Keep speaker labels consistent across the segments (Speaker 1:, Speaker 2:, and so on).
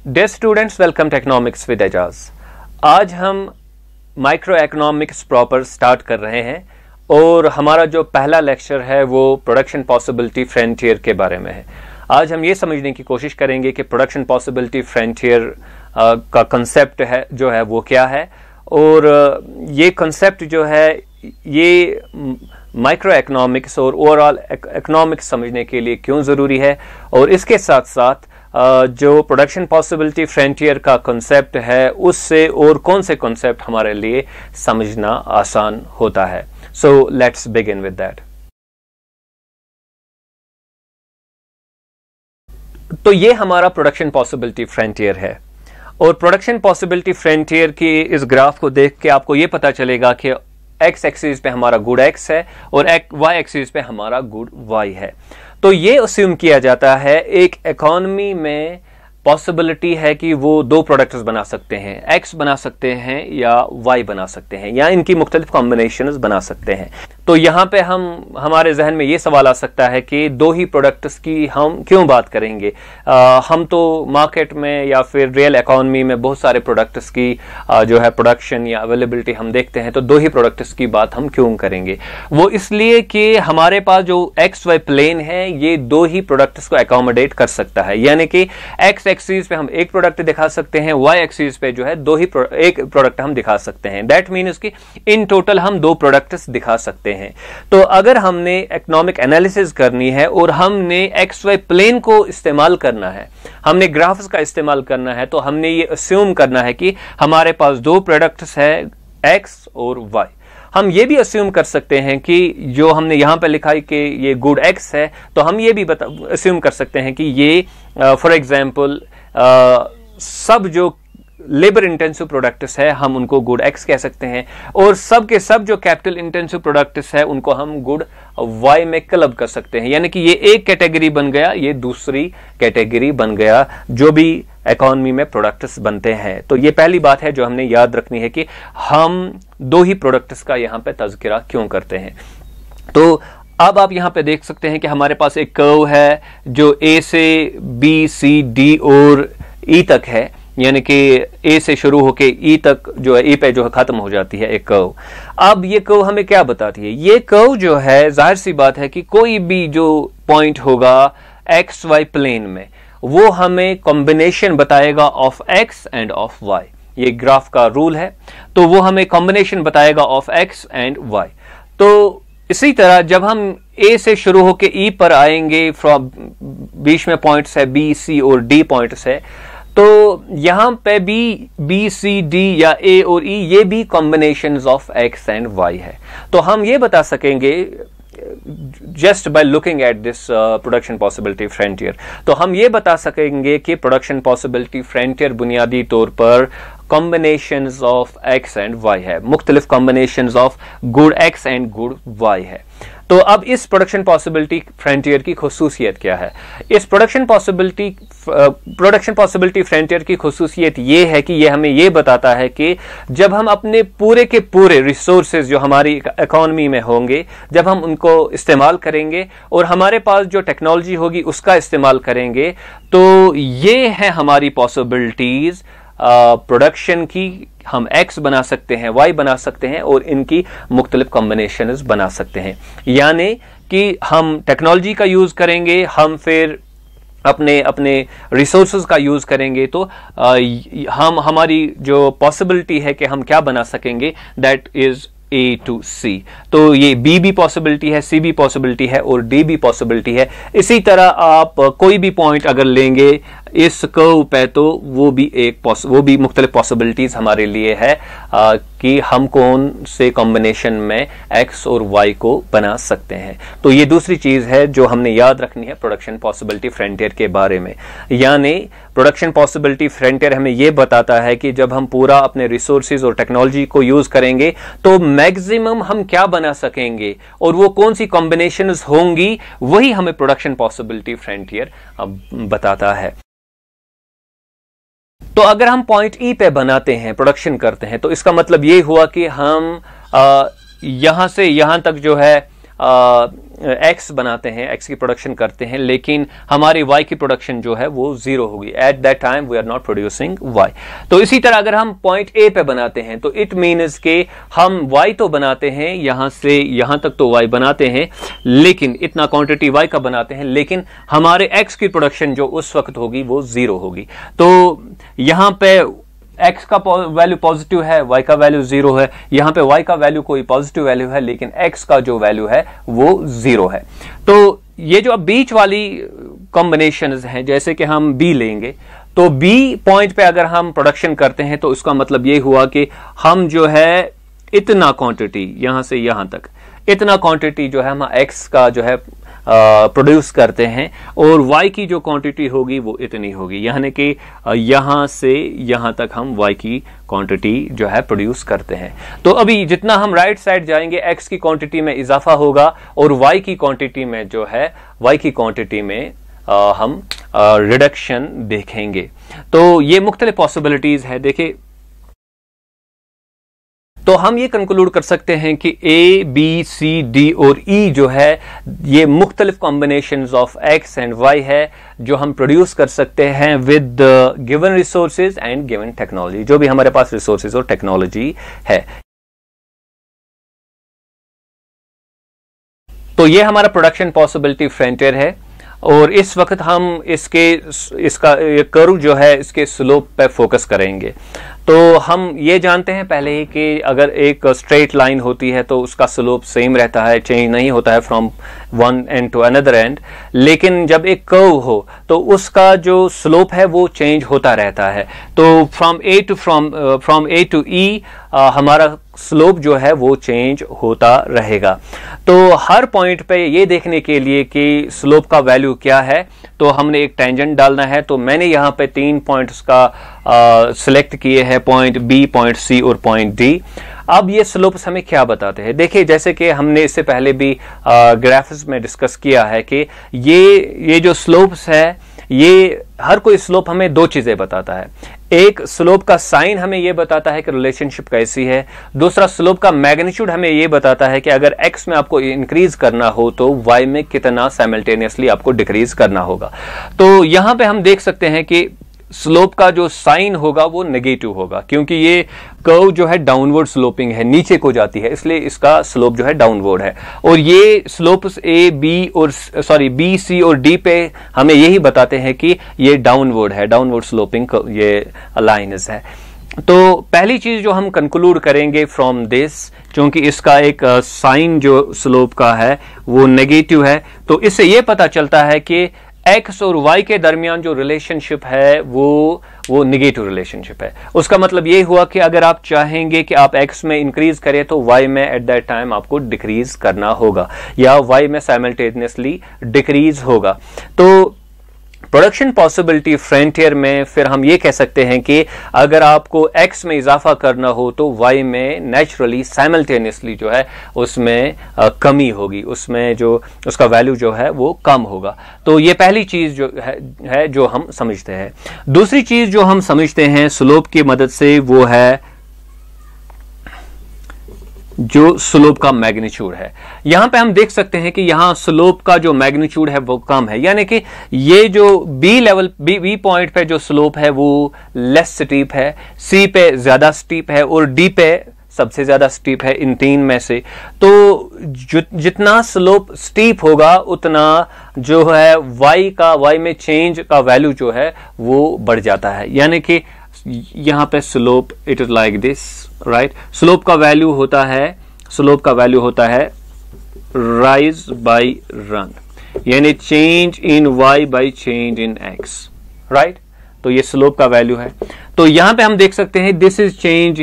Speaker 1: Dear students, welcome to economics with Ejaz. आज हम micro economics proper start कर रहे हैं और हमारा जो पहला लेक्चर है वो प्रोडक्शन पॉसिबिलिटी फ्रंटियर के बारे में है। आज हम ये समझने की कोशिश करेंगे कि प्रोडक्शन पॉसिबिलिटी फ्रंटियर का कंसेप्ट है जो है वो क्या है, और ये कंसेप्ट जो है ये माइक्रो इकोनॉमिक्स और ओवरऑल इकोनॉमिक्स समझने के लिए क्यों ज़रूरी है, और इसके साथ साथ जो प्रोडक्शन पॉसिबिलिटी फ्रंटियर का कंसेप्ट है उससे और कौन से कंसेप्ट हमारे लिए समझना आसान होता है। So let's begin with that. तो ये हमारा प्रोडक्शन पॉसिबिलिटी फ्रंटियर है, और प्रोडक्शन पॉसिबिलिटी फ्रंटियर की इस ग्राफ को देख के आपको ये पता चलेगा कि एक्स एक्सिस पे हमारा गुड एक्स है और वाई एक्सिस पे हमारा गुड वाई है। तो ये अस्यूम किया जाता है एक इकोनॉमी में पॉसिबिलिटी है कि वो दो प्रोडक्ट्स बना सकते हैं, एक्स बना सकते हैं या वाई बना सकते हैं, या इनकी मुख्तलिफ कॉम्बिनेशंस बना सकते हैं। तो यहाँ पे हमारे जहन में ये सवाल आ सकता है कि दो ही प्रोडक्ट्स की हम क्यों बात करेंगे। हम तो मार्केट में या फिर रियल इकोनॉमी में बहुत सारे प्रोडक्ट्स की जो है प्रोडक्शन या अवेलेबिलिटी हम देखते हैं, तो दो ही प्रोडक्ट्स की बात हम क्यों करेंगे। वो इसलिए कि हमारे पास जो एक्स वाई प्लेन है ये दो ही प्रोडक्ट्स को अकोमोडेट कर सकता है, यानी कि एक्स एक्सिस पे हम एक प्रोडक्ट दिखा सकते हैं, वाई एक्सिस पे जो है एक प्रोडक्ट हम दिखा सकते हैं। दैट मीन्स कि इन टोटल हम दो प्रोडक्ट्स दिखा सकते हैं। तो अगर हमने इकोनॉमिक एनालिसिस करनी है और हमने एक्स वाई प्लेन को इस्तेमाल करना है, हमने ग्राफ्स का इस्तेमाल करना है, तो हमने ये अस्यूम करना है कि हमारे पास दो प्रोडक्ट्स है एक्स और वाई। हम ये भी अस्यूम कर सकते हैं कि जो हमने यहां पर लिखा है कि ये गुड एक्स है, तो हम ये भी अस्यूम कर सकते हैं कि ये फॉर एग्जांपल सब जो लेबर इंटेंसिव प्रोडक्ट्स है हम उनको गुड एक्स कह सकते हैं, और सब के सब जो कैपिटल इंटेंसिव प्रोडक्ट्स है उनको हम गुड वाई में क्लब कर सकते हैं। यानी कि ये एक कैटेगरी बन गया, ये दूसरी कैटेगरी बन गया जो भी इकोनॉमी में प्रोडक्ट्स बनते हैं। तो ये पहली बात है जो हमने याद रखनी है कि हम दो ही प्रोडक्ट्स का यहां पे तज़किरा क्यों करते हैं। तो अब आप यहां पे देख सकते हैं कि हमारे पास एक कर्व है जो ए से बी सी डी और ई तक है, यानी कि ए से शुरू होके ई तक जो है ई पे जो है खत्म हो जाती है एक कर्व। अब ये कर्व हमें क्या बताती है? ये कर्व जो है जाहिर सी बात है कि कोई भी जो पॉइंट होगा एक्स वाई प्लेन में वो हमें कॉम्बिनेशन बताएगा of X and of Y. ये ग्राफ का रूल है, तो वो हमें कॉम्बिनेशन बताएगा ऑफ एक्स एंड वाई। तो इसी तरह जब हम ए से शुरू होके ई पर आएंगे, फ्रॉम बीच में पॉइंट्स है बी सी और डी पॉइंट्स है, तो यहां पे भी बी सी डी या ए और ई ये भी combinations of X and Y है। तो हम ये बता सकेंगे just by looking at this production possibility frontier, तो हम ये बता सकेंगे कि प्रोडक्शन पॉसिबिलिटी फ्रंटियर बुनियादी तौर पर combinations of X and Y है, मुख्तलिफ combinations of good X and good Y है। तो अब इस प्रोडक्शन पॉसिबिलिटी फ्रंटियर की खुसूसियत क्या है? इस प्रोडक्शन पॉसिबिलिटी फ्रंटियर की खुसूसियत ये है कि ये हमें ये बताता है कि जब हम अपने पूरे के पूरे रिसोर्सेज जो हमारी इकोनॉमी में होंगे, जब हम उनको इस्तेमाल करेंगे और हमारे पास जो टेक्नोलॉजी होगी उसका इस्तेमाल करेंगे, तो ये है हमारी पॉसिबिलिटीज प्रोडक्शन की। हम एक्स बना सकते हैं, वाई बना सकते हैं और इनकी मुख्तलिफ कॉम्बिनेशंस बना सकते हैं। यानी कि हम टेक्नोलॉजी का यूज करेंगे, हम फिर अपने रिसोर्सेज का यूज करेंगे, तो हमारी जो पॉसिबिलिटी है कि हम क्या बना सकेंगे, दैट इज ए टू सी। तो ये बी भी पॉसिबिलिटी है, सी भी पॉसिबिलिटी है और डी भी पॉसिबिलिटी है। इसी तरह आप कोई भी पॉइंट अगर लेंगे इस कर्व पे, तो वो भी मुख्तलिफ पॉसिबिलिटीज हमारे लिए है कि हम कौन से कॉम्बिनेशन में एक्स और वाई को बना सकते हैं। तो ये दूसरी चीज है जो हमने याद रखनी है प्रोडक्शन पॉसिबिलिटी फ्रंटियर के बारे में। यानी प्रोडक्शन पॉसिबिलिटी फ्रंटियर हमें यह बताता है कि जब हम पूरा अपने रिसोर्सेज और टेक्नोलॉजी को यूज करेंगे तो मैक्सिमम हम क्या बना सकेंगे और वो कौन सी कॉम्बिनेशंस होंगी, वही हमें प्रोडक्शन पॉसिबिलिटी फ्रंटियर बताता है। तो अगर हम पॉइंट ई पे बनाते हैं, प्रोडक्शन करते हैं, तो इसका मतलब ये हुआ कि हम यहां से यहां तक जो है एक्स बनाते हैं, एक्स की प्रोडक्शन करते हैं, लेकिन हमारी वाई की प्रोडक्शन जो है वो जीरो होगी। At that time we are not producing Y. तो इसी तरह अगर हम पॉइंट ए पे बनाते हैं तो इट मीन्स के हम वाई तो बनाते हैं, यहां से यहां तक तो वाई बनाते हैं, लेकिन इतना क्वांटिटी वाई का बनाते हैं, लेकिन हमारे एक्स की प्रोडक्शन जो उस वक्त होगी वो जीरो होगी। तो यहां पे x का वैल्यू पॉजिटिव है, y का वैल्यू जीरो है, यहां पे y का वैल्यू कोई पॉजिटिव वैल्यू है, लेकिन x का जो वैल्यू है वो जीरो है। तो ये जो अब बीच वाली कॉम्बिनेशंस हैं, जैसे कि हम b लेंगे, तो b पॉइंट पे अगर हम प्रोडक्शन करते हैं तो उसका मतलब ये हुआ कि हम जो है इतना क्वांटिटी यहां से यहां तक, इतना क्वांटिटी जो है हम x का जो है प्रोड्यूस करते हैं, और y की जो क्वांटिटी होगी वो इतनी होगी, यानी कि यहां से यहां तक हम y की क्वांटिटी जो है प्रोड्यूस करते हैं। तो अभी जितना हम राइट साइड जाएंगे x की क्वांटिटी में इजाफा होगा, और y की क्वांटिटी में जो है y की क्वांटिटी में हम रिडक्शन देखेंगे। तो ये मुख्तलिफ पॉसिबिलिटीज है। देखिए, तो हम ये कंक्लूड कर सकते हैं कि ए, बी, सी, डी और ई जो है ये मुख्तलिफ combinations of X and Y है जो हम प्रोड्यूस कर सकते हैं with given resources and given technology, जो भी हमारे पास रिसोर्सेज और टेक्नोलॉजी है। तो ये हमारा प्रोडक्शन पॉसिबिलिटी फ्रंटियर है, और इस वक्त हम इसका कर्व जो है इसके स्लोप पे फोकस करेंगे। तो हम ये जानते हैं पहले ही कि अगर एक स्ट्रेट लाइन होती है तो उसका स्लोप सेम रहता है, चेंज नहीं होता है from one end to another end, लेकिन जब एक कर्व हो तो उसका जो स्लोप है वो चेंज होता रहता है। तो फ्रॉम ए टू ई हमारा स्लोप जो है वो चेंज होता रहेगा। तो हर पॉइंट पे ये देखने के लिए कि स्लोप का वैल्यू क्या है, तो हमने एक टेंजेंट डालना है। तो मैंने यहाँ पे 3 पॉइंट्स का सिलेक्ट किए हैं, पॉइंट बी, पॉइंट सी और पॉइंट डी। अब ये स्लोप्स हमें क्या बताते हैं? देखिए, जैसे कि हमने इससे पहले भी ग्राफ्स में डिस्कस किया है कि ये जो स्लोप्स है, ये हर कोई स्लोप हमें 2 चीजें बताता है। एक, स्लोप का साइन हमें यह बताता है कि रिलेशनशिप कैसी है। दूसरा, स्लोप का मैग्नीट्यूड हमें यह बताता है कि अगर x में आपको इंक्रीज करना हो तो y में कितना साइमल्टेनियसली आपको डिक्रीज करना होगा। तो यहां पे हम देख सकते हैं कि स्लोप का जो साइन होगा वो नेगेटिव होगा, क्योंकि ये कर्व जो है डाउनवर्ड स्लोपिंग है, नीचे को जाती है, इसलिए इसका स्लोप जो है डाउनवर्ड है। और ये स्लोप्स बी, सी और डी पे हमें यही बताते हैं कि ये डाउनवर्ड है, डाउनवर्ड स्लोपिंग ये लाइन्स है। तो पहली चीज जो हम कंक्लूड करेंगे फ्रॉम दिस, क्योंकि इसका एक साइन जो स्लोप का है वो नेगेटिव है, तो इससे ये पता चलता है कि एक्स और वाई के दरमियान जो रिलेशनशिप है वो निगेटिव रिलेशनशिप है। उसका मतलब ये हुआ कि अगर आप चाहेंगे कि आप एक्स में इंक्रीज करें तो वाई में एट दैट टाइम आपको डिक्रीज करना होगा, या वाई में साइमल्टेनियसली डिक्रीज होगा। तो प्रोडक्शन पॉसिबिलिटी फ्रंटियर में फिर हम ये कह सकते हैं कि अगर आपको x में इजाफा करना हो तो y में नेचुरली साइमल्टेनियसली जो है उसमें कमी होगी, उसमें जो उसका वैल्यू जो है वो कम होगा। तो ये पहली चीज जो है जो हम समझते हैं। दूसरी चीज जो हम समझते हैं स्लोप की मदद से वो है जो स्लोप का मैग्नीट्यूड है। यहां पे हम देख सकते हैं कि यहां स्लोप का जो मैग्नीट्यूड है वो कम है, यानी कि ये जो बी पॉइंट पे जो स्लोप है वो लेस स्टीप है, सी पे ज्यादा स्टीप है और डी पे सबसे ज्यादा स्टीप है इन 3 में से। तो जितना स्लोप स्टीप होगा उतना जो है वाई में चेंज का वैल्यू जो है वो बढ़ जाता है, यानी कि यहां पे slope it is like this, right. Slope का वैल्यू होता है राइज बाय रन, यानी change in Y by change in X, right. तो ये स्लोप का वैल्यू है। तो यहां पे हम देख सकते हैं this is change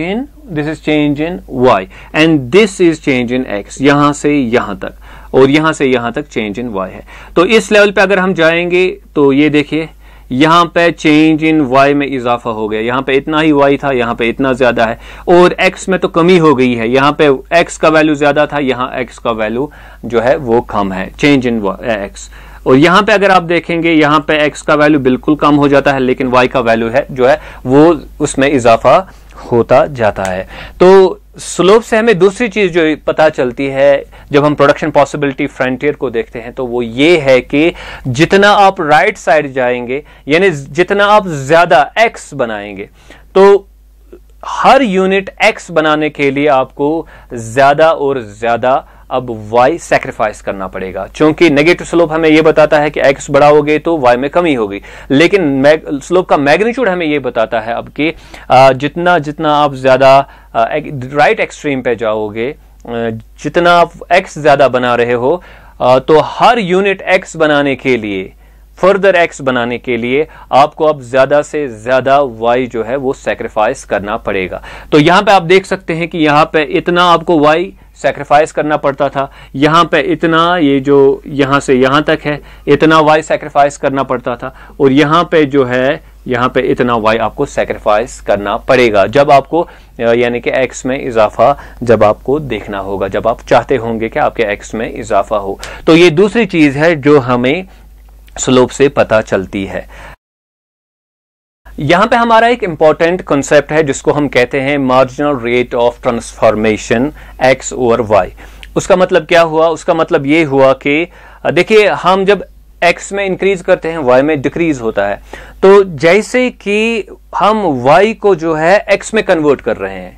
Speaker 1: in Y and this is change in X, यहां से यहां तक और यहां से यहां तक चेंज इन वाई है। तो इस लेवल पे अगर हम जाएंगे तो ये देखिए यहां पे चेंज इन वाई में इजाफा हो गया, यहां पे इतना ही वाई था, यहां पे इतना ज्यादा है, और एक्स में तो कमी हो गई है, यहां पे एक्स का वैल्यू ज्यादा था, यहां एक्स का वैल्यू जो है वो कम है, चेंज इन एक्स। और यहां पे अगर आप देखेंगे यहां पे एक्स का वैल्यू बिल्कुल कम हो जाता है, लेकिन वाई का वैल्यू है जो है वो उसमें इजाफा होता जाता है। तो स्लोप से हमें दूसरी चीज जो पता चलती है जब हम प्रोडक्शन पॉसिबिलिटी फ्रंटियर को देखते हैं, तो वो ये है कि जितना आप राइट साइड जाएंगे, यानी जितना आप ज्यादा एक्स बनाएंगे, तो हर यूनिट एक्स बनाने के लिए आपको ज्यादा और ज्यादा अब y सैक्रिफाइस करना पड़ेगा, क्योंकि नेगेटिव स्लोप हमें यह बताता है कि x बढ़ाओगे तो y में कमी होगी, लेकिन स्लोप का मैग्नीट्यूड हमें यह बताता है अब कि जितना जितना आप ज्यादा राइट एक्सट्रीम पे जाओगे, जितना आप x ज्यादा बना रहे हो, तो हर यूनिट x बनाने के लिए, फर्दर x बनाने के लिए आपको अब ज्यादा से ज्यादा y जो है वो सैक्रिफाइस करना पड़ेगा। तो यहां पे आप देख सकते हैं कि यहां पे इतना आपको y सैक्रिफाइस करना पड़ता था, यहां पे इतना, ये जो यहां से यहां तक है इतना y सैक्रिफाइस करना पड़ता था, और यहां पे जो है यहां पे इतना y आपको सैक्रिफाइस करना पड़ेगा जब आपको, यानी कि x में इजाफा जब आपको देखना होगा, जब आप चाहते होंगे कि आपके x में इजाफा हो। तो ये दूसरी चीज है जो हमें स्लोप से पता चलती है। यहां पे हमारा एक इंपॉर्टेंट कॉन्सेप्ट है जिसको हम कहते हैं marginal rate of transformation x over y। उसका मतलब क्या हुआ? उसका मतलब ये हुआ कि देखिए, हम जब x में इंक्रीज करते हैं y में डिक्रीज होता है, तो जैसे कि हम y को जो है x में कन्वर्ट कर रहे हैं,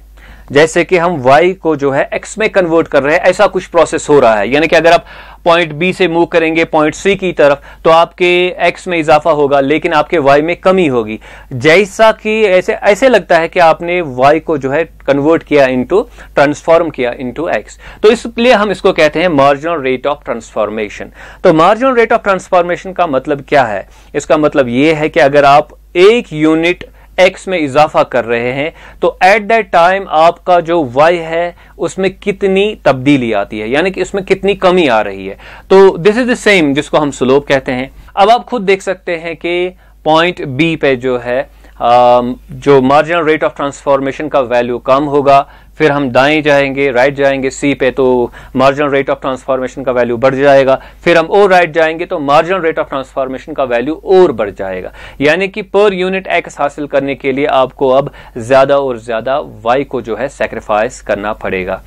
Speaker 1: जैसे कि हम y को जो है x में कन्वर्ट कर रहे हैं, ऐसा कुछ प्रोसेस हो रहा है। यानी कि अगर आप पॉइंट B से मूव करेंगे पॉइंट C की तरफ, तो आपके x में इजाफा होगा लेकिन आपके y में कमी होगी। जैसा कि ऐसे लगता है कि आपने y को जो है कन्वर्ट किया इनटू, ट्रांसफॉर्म किया इनटू x। तो इसलिए हम इसको कहते हैं मार्जिनल रेट ऑफ ट्रांसफॉर्मेशन। तो मार्जिनल रेट ऑफ ट्रांसफॉर्मेशन का मतलब क्या है? इसका मतलब यह है कि अगर आप एक यूनिट x में इजाफा कर रहे हैं, तो एट दैट टाइम आपका जो y है उसमें कितनी तब्दीली आती है, यानी कि इसमें कितनी कमी आ रही है। तो दिस इज द सेम जिसको हम स्लोप कहते हैं। अब आप खुद देख सकते हैं कि पॉइंट B पे जो है जो मार्जिनल रेट ऑफ ट्रांसफॉर्मेशन का वैल्यू कम होगा, फिर हम दाएं जाएंगे, राइट जाएंगे C पे, तो मार्जिनल रेट ऑफ ट्रांसफॉर्मेशन का वैल्यू बढ़ जाएगा, फिर हम और राइट जाएंगे तो मार्जिनल रेट ऑफ ट्रांसफॉर्मेशन का वैल्यू और बढ़ जाएगा। यानी कि पर यूनिट x हासिल करने के लिए आपको अब ज्यादा और ज्यादा y को जो है सैक्रिफाइस करना पड़ेगा।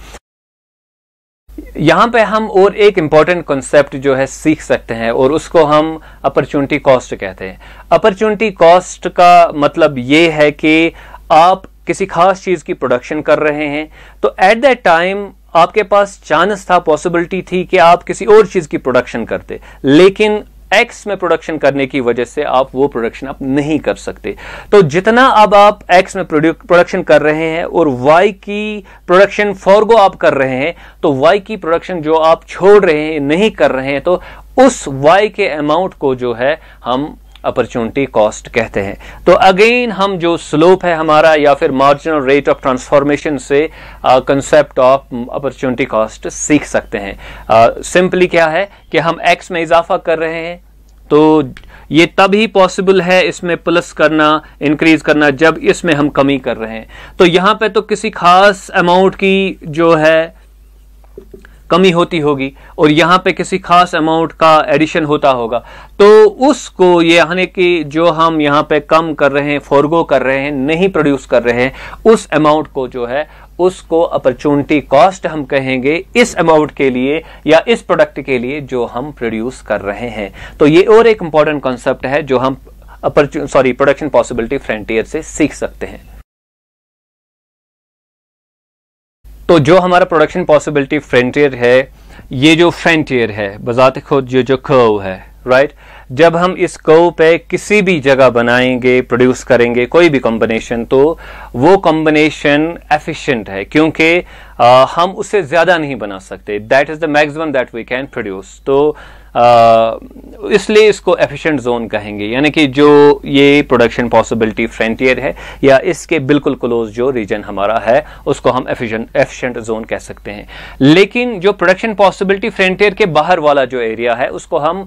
Speaker 1: यहां पे हम और एक इंपॉर्टेंट कॉन्सेप्ट जो है सीख सकते हैं, और उसको हम अपॉर्चुनिटी कॉस्ट कहते हैं। अपॉर्चुनिटी कॉस्ट का मतलब ये है कि आप किसी खास चीज की प्रोडक्शन कर रहे हैं, तो एट दैट टाइम आपके पास चांस था, पॉसिबिलिटी थी कि आप किसी और चीज की प्रोडक्शन करते, लेकिन x में प्रोडक्शन करने की वजह से आप वो प्रोडक्शन आप नहीं कर सकते। तो जितना अब आप x में प्रोडक्शन कर रहे हैं और y की प्रोडक्शन फॉरगो आप कर रहे हैं, तो y की प्रोडक्शन जो आप छोड़ रहे हैं, नहीं कर रहे हैं, तो उस y के अमाउंट को जो है हम अपॉर्चुनिटी कॉस्ट कहते हैं। तो अगेन हम जो स्लोप है हमारा, या फिर मार्जिनल रेट ऑफ ट्रांसफॉर्मेशन से कंसेप्ट ऑफ अपॉर्चुनिटी कॉस्ट सीख सकते हैं। सिंपली क्या है कि हम x में इजाफा कर रहे हैं, तो ये तभी पॉसिबल है इसमें प्लस करना, इंक्रीज करना, जब इसमें हम कमी कर रहे हैं। तो यहां पे तो किसी खास अमाउंट की जो है कमी होती होगी और यहां पे किसी खास अमाउंट का एडिशन होता होगा, तो उसको ये यानी कि जो हम यहां पे कम कर रहे हैं, फॉरगो कर रहे हैं, नहीं प्रोड्यूस कर रहे हैं, उस अमाउंट को जो है उसको अपॉर्चुनिटी कॉस्ट हम कहेंगे, इस अमाउंट के लिए या इस प्रोडक्ट के लिए जो हम प्रोड्यूस कर रहे हैं। तो ये और एक इंपॉर्टेंट कॉन्सेप्ट है जो हम प्रोडक्शन पॉसिबिलिटी फ्रंटियर से सीख सकते हैं। तो जो हमारा प्रोडक्शन पॉसिबिलिटी फ्रंटियर है, ये जो फ्रंटियर है बजाते खुद ये जो कर्व है, राइट, जब हम इस कर्व पे किसी भी जगह बनाएंगे, प्रोड्यूस करेंगे कोई भी कॉम्बिनेशन, तो वो कॉम्बिनेशन एफिशिएंट है, क्योंकि हम उससे ज्यादा नहीं बना सकते। That is the maximum that we can produce. तो इसलिए इसको एफिशिएंट जोन कहेंगे, यानी कि जो ये प्रोडक्शन पॉसिबिलिटी फ्रंटियर है या इसके बिल्कुल क्लोज जो रीजन हमारा है उसको हम एफिशिएंट जोन कह सकते हैं। लेकिन जो प्रोडक्शन पॉसिबिलिटी फ्रंटियर के बाहर वाला जो एरिया है उसको हम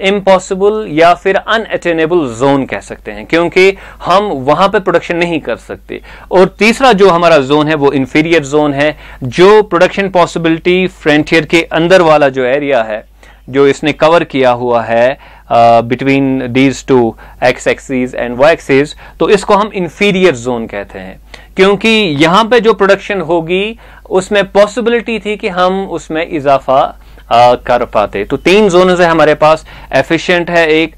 Speaker 1: इम्पॉसिबल या फिर अनअटेनेबल जोन कह सकते हैं, क्योंकि हम वहां पे प्रोडक्शन नहीं कर सकते। और तीसरा जो हमारा जोन है वो इंफीरियर जोन है, जो प्रोडक्शन पॉसिबिलिटी फ्रंटियर के अंदर वाला जो एरिया है जो इसने कवर किया हुआ है between these two x axis and y axis, तो इसको हम इंफीरियर जोन कहते हैं, क्योंकि यहां पे जो प्रोडक्शन होगी उसमें पॉसिबिलिटी थी कि हम उसमें इजाफा कर पाते। तो 3 जोन है हमारे पास, एफिशिएंट है एक,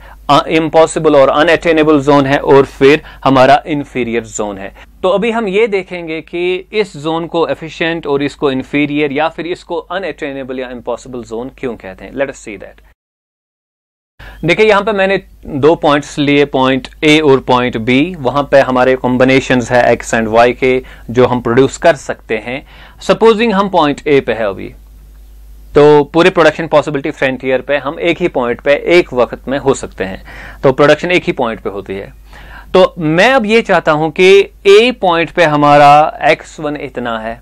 Speaker 1: इम्पॉसिबल और अनअटेनेबल जोन है, और फिर हमारा इंफीरियर जोन है। तो अभी हम ये देखेंगे कि इस जोन को एफिशिएंट और इसको इंफीरियर या फिर इसको अनअटेनेबल या इम्पॉसिबल जोन क्यों कहते हैं। Let us see that. देखिए यहां पे मैंने 2 पॉइंट्स लिए, पॉइंट ए और पॉइंट बी। वहां पे हमारे कॉम्बिनेशंस है एक्स एंड वाई के जो हम प्रोड्यूस कर सकते हैं। सपोजिंग हम पॉइंट ए पे है अभी, तो पूरे प्रोडक्शन पॉसिबिलिटी फ्रंटियर पे हम एक ही पॉइंट पे एक वक्त में हो सकते हैं, तो प्रोडक्शन एक ही पॉइंट पे होती है। तो मैं अब ये चाहता हूं कि ए पॉइंट पे हमारा x1 इतना है,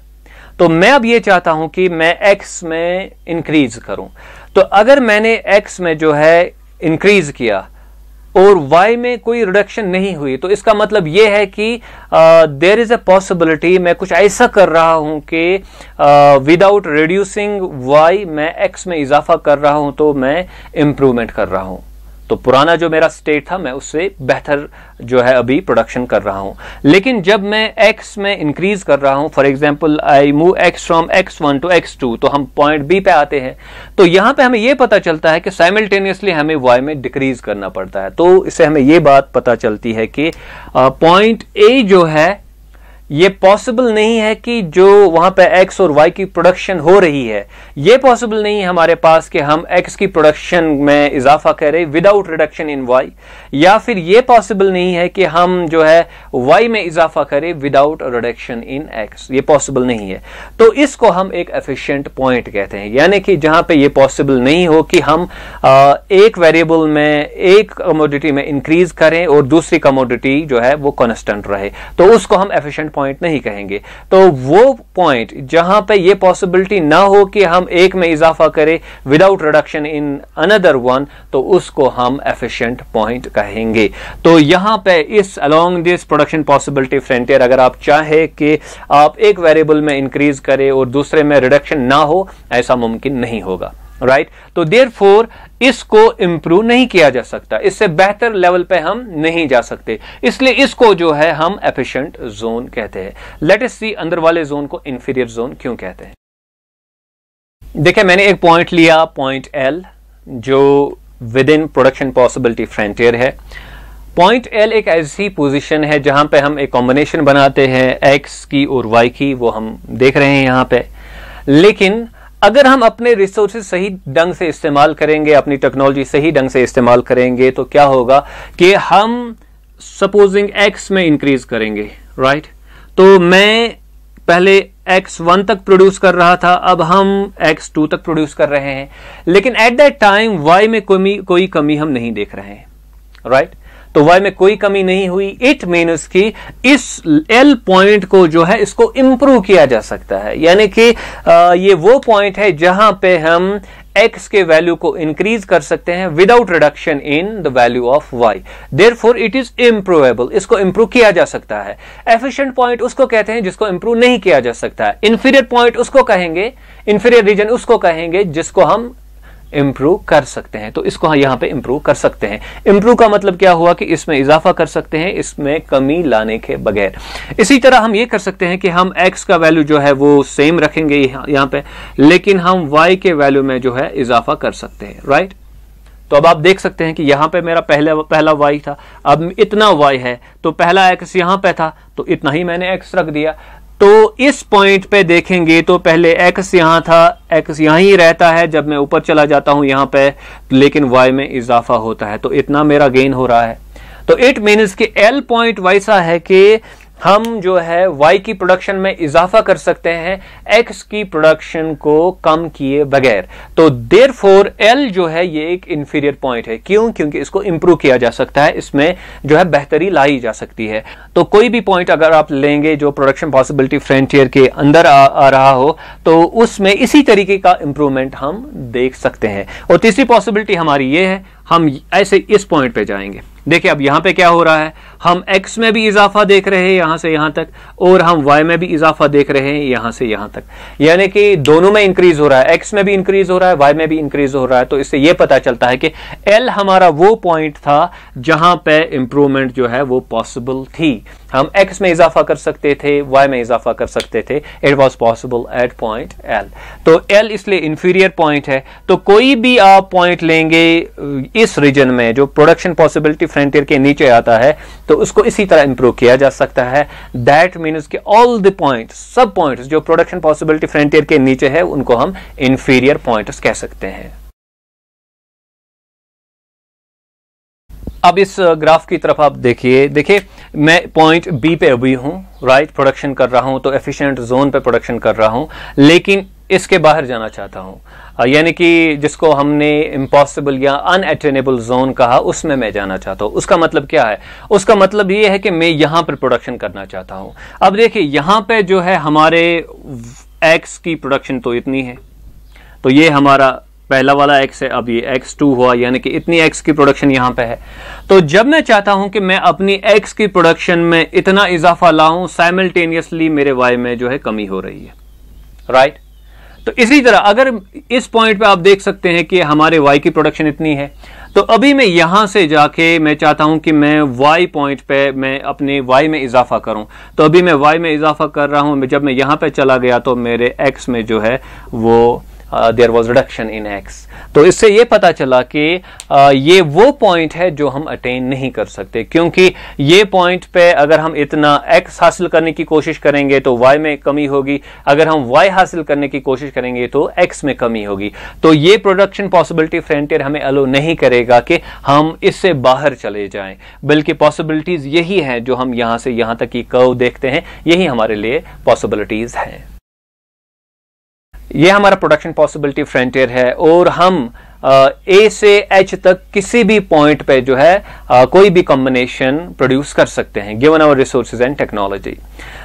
Speaker 1: तो मैं अब ये चाहता हूं कि मैं x में इंक्रीज करूं। तो अगर मैंने x में जो है इंक्रीज किया और y में कोई रिडक्शन नहीं हुई, तो इसका मतलब यह है कि देयर इज अ पॉसिबिलिटी मैं कुछ ऐसा कर रहा हूं कि विदाउट रिड्यूसिंग y मैं x में इजाफा कर रहा हूं, तो मैं इंप्रूवमेंट कर रहा हूं। तो पुराना जो मेरा स्टेट था मैं उससे बेहतर जो है अभी प्रोडक्शन कर रहा हूं। लेकिन जब मैं x में इंक्रीज कर रहा हूं, for example I move x from x1 to x2, तो हम पॉइंट b पे आते हैं, तो यहां पे हमें यह पता चलता है कि साइमल्टेनियसली हमें y में डिक्रीज करना पड़ता है। तो इससे हमें यह बात पता चलती है कि पॉइंट a जो है ये पॉसिबल नहीं है कि जो वहां पे x और y की प्रोडक्शन हो रही है, ये पॉसिबल नहीं है हमारे पास कि हम x की प्रोडक्शन में इजाफा करें विदाउट रिडक्शन इन y, या फिर ये पॉसिबल नहीं है कि हम जो है y में इजाफा करें विदाउट रिडक्शन इन x, ये पॉसिबल नहीं है। तो इसको हम एक एफिशिएंट पॉइंट कहते हैं, यानी कि जहां पे ये पॉसिबल नहीं हो कि हम एक वेरिएबल में एक कमोडिटी में इंक्रीज करें और दूसरी कमोडिटी जो है वो कांस्टेंट रहे, तो उसको हम एफिशिएंट पॉइंट नहीं कहेंगे। तो वो पॉइंट जहां पे ये पॉसिबिलिटी ना हो कि हम एक में इजाफा करें without reduction in another one, तो उसको हम एफिशिएंट पॉइंट कहेंगे। तो यहां पे इस along this production possibility frontier अगर आप चाहे कि आप एक वेरिएबल में इंक्रीज करें और दूसरे में रिडक्शन ना हो, ऐसा मुमकिन नहीं होगा, राइट। तो देयरफॉर इसको इंप्रूव नहीं किया जा सकता, इससे बेहतर लेवल पे हम नहीं जा सकते, इसलिए इसको जो है हम एफिशिएंट जोन कहते हैं। लेट अस सी अंदर वाले जोन को इंफीरियर जोन क्यों कहते हैं। देखिए मैंने एक पॉइंट लिया, पॉइंट L, जो with in production possibility frontier है। पॉइंट L एक ऐसी पोजीशन है जहां पे हम एक कॉम्बिनेशन बनाते हैं x की और y की, वो हम देख रहे हैं यहां पे। लेकिन अगर हम अपने रिसोर्सेज सही ढंग से इस्तेमाल करेंगे, अपनी टेक्नोलॉजी सही ढंग से इस्तेमाल करेंगे, तो क्या होगा कि हम सपोजिंग x में इंक्रीज करेंगे, राइट। तो मैं पहले x1 तक प्रोड्यूस कर रहा था, अब हम x2 तक प्रोड्यूस कर रहे हैं, लेकिन एट दैट टाइम y में कोई कमी हम नहीं देख रहे हैं, राइट। तो y में कोई कमी नहीं हुई। इट मीन्स कि इस L पॉइंट को जो है इसको इंप्रूव किया जा सकता है, यानी कि ये वो पॉइंट है जहां पे हम x के वैल्यू को इंक्रीज कर सकते हैं without reduction in the value of y, therefore it is improvable, इसको इंप्रूव किया जा सकता है। एफिशिएंट पॉइंट उसको कहते हैं जिसको इंप्रूव नहीं किया जा सकता है। इंफीरियर पॉइंट उसको कहेंगे, इंफीरियर रीजन उसको कहेंगे जिसको हम इंप्रूव कर सकते हैं। तो इसको यहां पे इंप्रूव कर सकते हैं। इंप्रूव का मतलब क्या हुआ कि इसमें इजाफा कर सकते हैं, इसमें कमी लाने के बगैर। इसी तरह हम ये कर सकते हैं कि हम x का वैल्यू जो है वो सेम रखेंगे यहां पे, लेकिन हम y के वैल्यू में जो है इजाफा कर सकते हैं, राइट। तो अब आप देख सकते हैं कि यहां पे मेरा पहला y था, अब इतना y है, तो पहला x यहां पे था तो इतना ही मैंने x रख दिया। तो इस पॉइंट पे देखेंगे तो पहले x यहां था, x यहां ही रहता है, जब मैं ऊपर चला जाता हूं यहां पे, लेकिन y में इजाफा होता है, तो इतना मेरा गेन हो रहा है। तो इट मीन्स कि L पॉइंट वैसा है कि हम जो है y की प्रोडक्शन में इजाफा कर सकते हैं x की प्रोडक्शन को कम किए बगैर। तो देयरफॉर L जो है ये एक इंफीरियर पॉइंट है। क्यों? क्योंकि इसको इंप्रूव किया जा सकता है, इसमें जो है बेहतरी लाई जा सकती है। तो कोई भी पॉइंट अगर आप लेंगे जो प्रोडक्शन पॉसिबिलिटी फ्रंटियर के अंदर आ रहा हो, तो उसमें इसी तरीके का इंप्रूवमेंट हम देख सकते हैं। और तीसरी पॉसिबिलिटी हमारी ये है, हम ऐसे इस पॉइंट पे जाएंगे। देखिए अब यहां पे क्या हो रहा है, हम x में भी इजाफा देख रहे हैं यहां से यहां तक, और हम y में भी इजाफा देख रहे हैं यहां से यहां तक, यानी कि दोनों में इंक्रीज हो रहा है, x में भी इंक्रीज हो रहा है, y में भी इंक्रीज हो रहा है। तो इससे यह पता चलता है कि L हमारा वो पॉइंट था जहां पे इंप्रूवमेंट जो है वो पॉसिबल थी। हम x में इजाफा कर सकते थे, y में इजाफा कर सकते थे, it was possible at point L। तो L इसलिए इंफीरियर पॉइंट है। तो कोई भी आप पॉइंट लेंगे इस रीजन में जो प्रोडक्शन पॉसिबिलिटी फ्रंटियर के नीचे आता है, तो उसको इसी तरह इंप्रूव किया जा सकता है। दैट मीन्स कि ऑल द पॉइंट्स, सब पॉइंट्स जो प्रोडक्शन पॉसिबिलिटी फ्रंटियर के नीचे है, उनको हम इंफीरियर पॉइंट्स कह सकते हैं। अब इस ग्राफ की तरफ आप देखिए मैं पॉइंट बी पे अभी हूं, राइट, प्रोडक्शन कर रहा हूं, तो एफिशिएंट जोन पे प्रोडक्शन कर रहा हूं, लेकिन इसके बाहर जाना चाहता हूं, यानी कि जिसको हमने इम्पॉसिबल या अनअटेनेबल जोन कहा, उसमें मैं जाना चाहता हूं। उसका मतलब क्या है? उसका मतलब ये है कि मैं यहां पर प्रोडक्शन करना चाहता हूं। अब देखिए यहां पे जो है हमारे एक्स की प्रोडक्शन तो इतनी है, तो ये हमारा पहला वाला x है, अब ये x2 हुआ, यानी कि इतनी x की प्रोडक्शन यहां पे है। तो जब मैं चाहता हूं कि मैं अपनी x की प्रोडक्शन में इतना इजाफा लाऊं, साइमल्टेनियसली मेरे y में जो है कमी हो रही है, राइट। तो इसी तरह अगर इस पॉइंट पे आप देख सकते हैं कि हमारे y की प्रोडक्शन इतनी है, तो अभी मैं यहां से जाके मैं चाहता हूं कि मैं y पॉइंट पे मैं अपने y में इजाफा करूं, तो अभी मैं y में इजाफा कर रहा हूं। जब मैं यहां पे चला गया तो मेरे x में जो है वो there was reduction in X. तो इससे ये पता चला कि ये वो पॉइंट है जो हम अटेन नहीं कर सकते, क्योंकि ये पॉइंट पे अगर हम इतना एक्स हासिल करने की कोशिश करेंगे तो वाई में कमी होगी, अगर हम वाई हासिल करने की कोशिश करेंगे तो एक्स में कमी होगी। तो ये प्रोडक्शन पॉसिबिलिटी फ्रंटियर हमें अलो नहीं करेगा कि हम इससे बाहर चले जाएं, बल्कि पॉसिबिलिटीज यही हैं जो हम यहां से यहां तक की कर्व देखते हैं, यही हमारे लिए पॉसिबिलिटीज हैं। ये हमारा प्रोडक्शन पॉसिबिलिटी फ्रंटियर है, और हम ए से एच तक किसी भी पॉइंट पे जो है कोई भी कॉम्बिनेशन प्रोड्यूस कर सकते हैं given our resources and technology.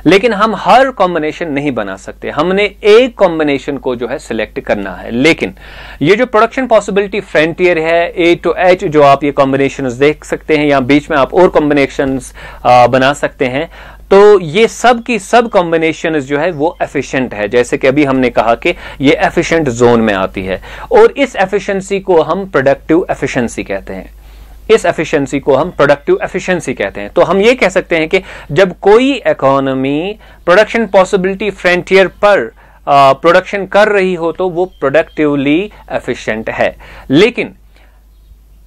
Speaker 1: लेकिन हम हर कॉम्बिनेशन नहीं बना सकते, हमने एक कॉम्बिनेशन को जो है सिलेक्ट करना है। लेकिन ये जो प्रोडक्शन पॉसिबिलिटी फ्रंटियर है, ए टू एच जो आप ये कॉम्बिनेशन देख सकते हैं, या बीच में आप और कॉम्बिनेशन बना सकते हैं, तो ये सब की सब कॉम्बिनेशन जो है वो एफिशिएंट है। जैसे कि अभी हमने कहा कि ये एफिशिएंट जोन में आती है, और इस एफिशिएंसी को हम प्रोडक्टिव एफिशिएंसी कहते हैं। इस एफिशिएंसी को हम प्रोडक्टिव एफिशिएंसी कहते हैं। तो हम ये कह सकते हैं कि जब कोई इकोनॉमी प्रोडक्शन पॉसिबिलिटी फ्रंटियर पर प्रोडक्शन कर रही हो तो वो प्रोडक्टिवली एफिशिएंट है। लेकिन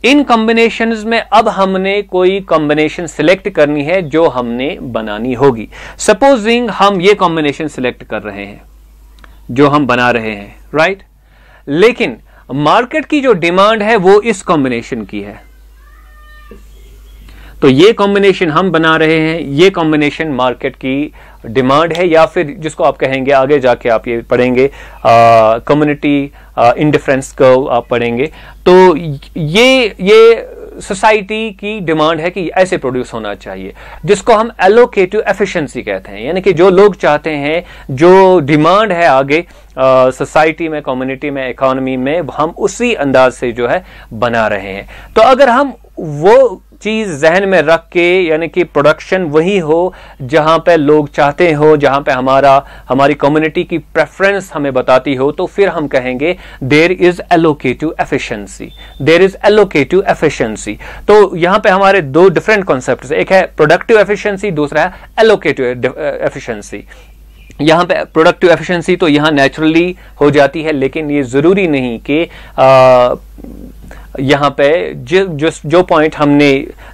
Speaker 1: इन कॉम्बिनेशंस में अब हमने कोई कॉम्बिनेशन सिलेक्ट करनी है जो हमने बनानी होगी। सपोजिंग हम ये कॉम्बिनेशन सिलेक्ट कर रहे हैं जो हम बना रहे हैं, राइट, लेकिन मार्केट की जो डिमांड है वो इस कॉम्बिनेशन की है। तो ये कॉम्बिनेशन हम बना रहे हैं, ये कॉम्बिनेशन मार्केट की डिमांड है, या फिर जिसको आप कहेंगे आगे जाके आप ये पढ़ेंगे कम्युनिटी इंडिफरेंस कर्व आप पढ़ेंगे। तो ये सोसाइटी की डिमांड है कि ऐसे प्रोड्यूस होना चाहिए, जिसको हम एलोकेटिव एफिशिएंसी कहते हैं। यानी कि जो लोग चाहते हैं, जो डिमांड है आगे सोसाइटी में, कम्युनिटी में, इकोनॉमी में, हम उसी अंदाज से जो है बना रहे हैं। तो अगर हम वो चीज जहन में रख के, यानी कि प्रोडक्शन वही हो जहां पे लोग चाहते हो, जहां पे हमारी कम्युनिटी की प्रेफरेंस हमें बताती हो, तो फिर हम कहेंगे there is allocative efficiency, there is allocative efficiency. तो यहां पे हमारे दो डिफरेंट कॉन्सेप्ट्स, एक है प्रोडक्टिव एफिशिएंसी, दूसरा है एलोकेटिव एफिशिएंसी। यहां पे प्रोडक्टिव एफिशिएंसी तो यहां नेचुरली हो जाती है, लेकिन ये जरूरी नहीं कि यहां पे जो पॉइंट हमने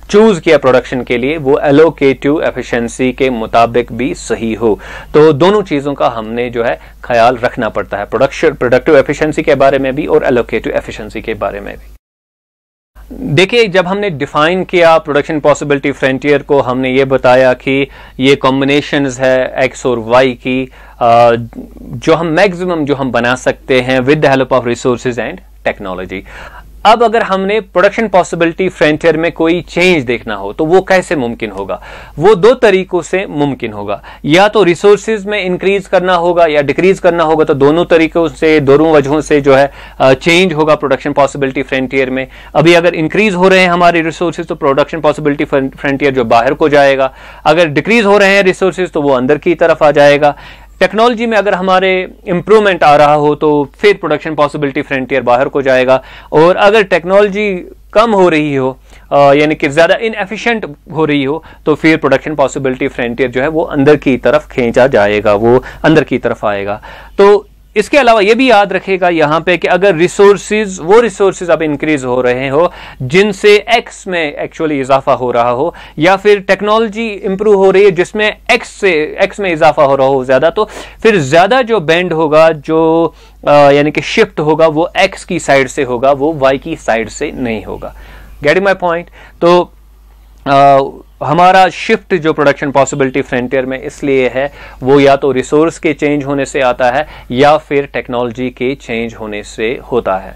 Speaker 1: चूज किया प्रोडक्शन के लिए वो एलोकेटिव एफिशिएंसी के मुताबिक भी सही हो। तो दोनों चीजों का हमने जो है ख्याल रखना पड़ता है, प्रोडक्टिव एफिशिएंसी के बारे में भी और एलोकेटिव एफिशिएंसी के बारे में भी। देखिए, जब हमने डिफाइन किया प्रोडक्शन पॉसिबिलिटी फ्रंटियर को, हमने ये बताया कि ये कॉम्बिनेशंस है एक्स और वाई की, जो हम मैक्सिमम जो हम बना सकते हैं with the help of resources and technology. अब अगर हमने प्रोडक्शन पॉसिबिलिटी फ्रंटियर में कोई चेंज देखना हो तो वो कैसे मुमकिन होगा? वो दो तरीकों से मुमकिन होगा, या तो रिसोर्सेज में इंक्रीज करना होगा या डिक्रीज करना होगा। तो दोनों तरीकों से, दोनों वजहों से जो है चेंज होगा प्रोडक्शन पॉसिबिलिटी फ्रंटियर में। अभी अगर इंक्रीज हो रहे हैं हमारे रिसोर्सेज तो प्रोडक्शन पॉसिबिलिटी फ्रंटियर जो बाहर को जाएगा, अगर डिक्रीज हो रहे हैं रिसोर्सेज तो वो अंदर की तरफ आ जाएगा। टेक्नोलॉजी में अगर हमारे इंप्रूवमेंट आ रहा हो तो फिर प्रोडक्शन पॉसिबिलिटी फ्रंटियर बाहर को जाएगा, और अगर टेक्नोलॉजी कम हो रही हो यानी कि ज्यादा इनएफिशिएंट हो रही हो तो फिर प्रोडक्शन पॉसिबिलिटी फ्रंटियर जो है वो अंदर की तरफ खींचा जाएगा, वो अंदर की तरफ आएगा। तो इसके अलावा यह भी याद रखेगा यहां पे कि अगर वो रिसोर्सेज अब इंक्रीज हो रहे हो जिनसे एक्स में एक्चुअली इजाफा हो रहा हो, या फिर टेक्नोलॉजी इंप्रूव हो रही है जिसमें एक्स में इजाफा हो रहा हो ज्यादा, तो फिर ज्यादा जो बेंड होगा, जो यानी कि शिफ्ट होगा, वो एक्स की साइड से होगा, वो वाई की साइड से नहीं होगा। Getting my point? तो हमारा शिफ्ट जो प्रोडक्शन पॉसिबिलिटी फ्रंटियर में इसलिए है वो या तो रिसोर्स के चेंज होने से आता है या फिर टेक्नोलॉजी के चेंज होने से होता है।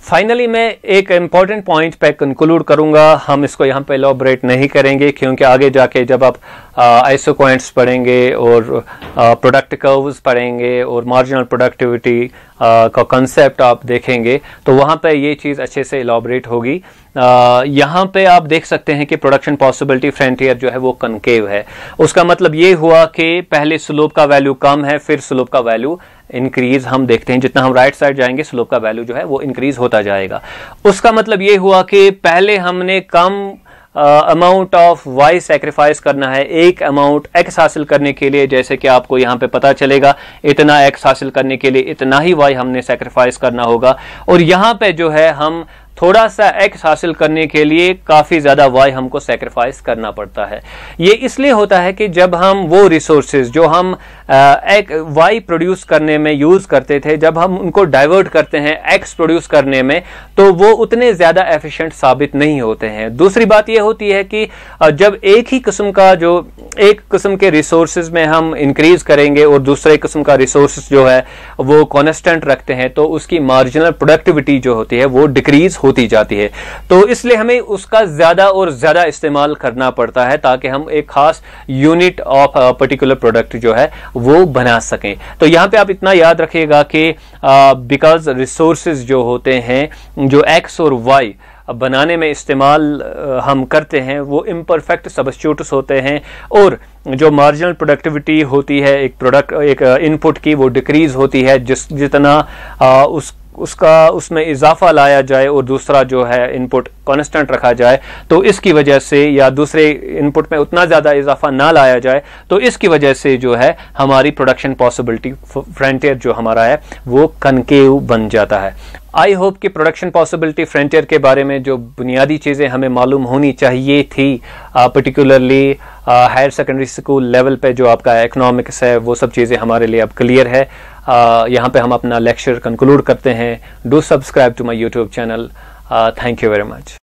Speaker 1: फाइनली मैं एक इंपॉर्टेंट पॉइंट पे कंक्लूड करूंगा, हम इसको यहाँ पे एलॉबरेट नहीं करेंगे क्योंकि आगे जाके जब आप आइसोक्वांट्स पढ़ेंगे और प्रोडक्ट कर्व्स पढ़ेंगे और मार्जिनल प्रोडक्टिविटी का कंसेप्ट आप देखेंगे तो वहाँ पे ये चीज़ अच्छे से एलॉबरेट होगी। यहाँ पे आप देख सकते हैं कि प्रोडक्शन पॉसिबिलिटी फ्रंटियर जो है वो कनकेव है। उसका मतलब ये हुआ कि पहले स्लोप का वैल्यू कम है, फिर स्लोप का वैल्यू इंक्रीज हम देखते हैं। जितना हम राइट साइड जाएंगे स्लोप का वैल्यू जो है वो इंक्रीज होता जाएगा। उसका मतलब ये हुआ कि पहले हमने कम अमाउंट ऑफ वाई सेक्रीफाइस करना है एक अमाउंट एक्स हासिल करने के लिए, जैसे कि आपको यहाँ पे पता चलेगा इतना एक्स हासिल करने के लिए इतना ही वाई हमने सेक्रीफाइस करना होगा, और यहाँ पे जो है हम थोड़ा सा एक्स हासिल करने के लिए काफी ज्यादा वाई हमको सेक्रीफाइस करना पड़ता है। ये इसलिए होता है कि जब हम वो रिसोर्सेज जो हम एक वाई प्रोड्यूस करने में यूज करते थे, जब हम उनको डाइवर्ट करते हैं एक्स प्रोड्यूस करने में तो वो उतने ज्यादा एफिशिएंट साबित नहीं होते हैं। दूसरी बात ये होती है कि जब एक किस्म के रिसोर्सेज में हम इंक्रीज करेंगे और दूसरे किस्म का रिसोर्सेज जो है वो कांस्टेंट रखते हैं तो उसकी मार्जिनल प्रोडक्टिविटी जो होती है वो डिक्रीज होती जाती है। तो इसलिए हमें उसका ज्यादा और ज्यादा इस्तेमाल करना पड़ता है ताकि हम एक खास यूनिट ऑफ पर्टिकुलर प्रोडक्ट जो है वो बना सकें। तो यहां पे आप इतना याद रखिएगा कि बिकॉज रिसोर्सेज जो होते हैं जो एक्स और वाई बनाने में इस्तेमाल हम करते हैं वो इम्परफेक्ट सब्स्टिट्यूट्स होते हैं, और जो मार्जिनल प्रोडक्टिविटी होती है एक इनपुट की वो डिक्रीज होती है जितना उसमें इजाफा लाया जाए और दूसरा जो है इनपुट कांस्टेंट रखा जाए तो इसकी वजह से, या दूसरे इनपुट में उतना ज्यादा इजाफा ना लाया जाए तो इसकी वजह से जो है हमारी प्रोडक्शन पॉसिबिलिटी फ्रंटियर जो हमारा है वो कनकेव बन जाता है। आई होप कि प्रोडक्शन पॉसिबिलिटी फ्रंटियर के बारे में जो बुनियादी चीज़ें हमें मालूम होनी चाहिए थी, particularly higher secondary school level पे जो आपका इकोनॉमिक्स है वो सब चीज़ें हमारे लिए अब क्लियर है। यहाँ पे हम अपना लेक्चर कंक्लूड करते हैं। Do subscribe to my YouTube channel. Thank you very much.